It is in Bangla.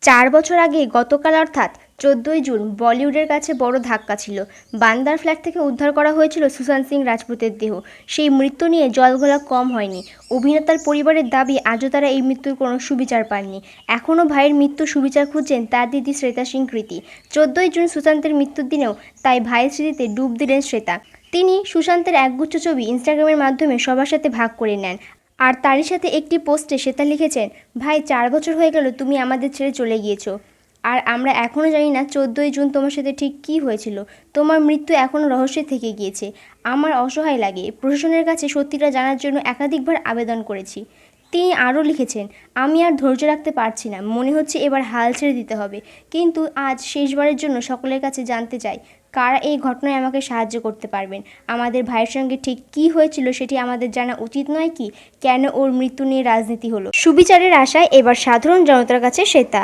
4 বছর আগে গতকাল অর্থাৎ 14ই জুন বলিউডের কাছে বড় ধাক্কা ছিল। বান্দার ফ্ল্যাট থেকে উদ্ধার করা হয়েছিল সুশান্ত সিং রাজপুতের দেহ। সেই মৃত্যু নিয়ে জলঘোলা কম হয়নি। অভিনেতার পরিবারের দাবি আজও তারা এই মৃত্যুর কোনো সুবিচার পাননি। এখনও ভাইয়ের মৃত্যুর সুবিচার খুঁজছেন তার দিদি শ্বেতা সিং কৃতি। 14ই জুন সুশান্তের মৃত্যুর দিনেও তাই ভাইয়ের স্মৃতিতে ডুব দিলেন শ্বেতা। তিনি সুশান্তের একগুচ্ছ ছবি ইনস্টাগ্রামের মাধ্যমে সবার সাথে ভাগ করে নেন। আর তারই সাথে একটি পোস্টে শ্বেতা লিখেছেন, ভাই 4 বছর হয়ে গেল তুমি আমাদের ছেড়ে চলে গিয়েছো। আর আমরা এখনও জানি না 14ই জুন তোমার সাথে ঠিক কী হয়েছিল। তোমার মৃত্যু এখনও রহস্যে থেকে গিয়েছে। আমার অসহায় লাগে। প্রশাসনের কাছে সত্যিটা জানার জন্য একাধিকবার আবেদন করেছি। তিনি আরও লিখেছেন, আমি আর ধৈর্য রাখতে পারছি না। মনে হচ্ছে এবার হাল ছেড়ে দিতে হবে। কিন্তু আজ শেষবারের জন্য সকলের কাছে জানতে চাই, কারা এই ঘটনায় আমাকে সাহায্য করতে পারবেন। আমাদের ভাইয়ের সঙ্গে ঠিক কী হয়েছিল সেটি আমাদের জানা উচিত নয় কি? কেন ওর মৃত্যু নিয়ে রাজনীতি হলো? সুবিচারের আশায় এবার সাধারণ জনতার কাছে শ্বেতা।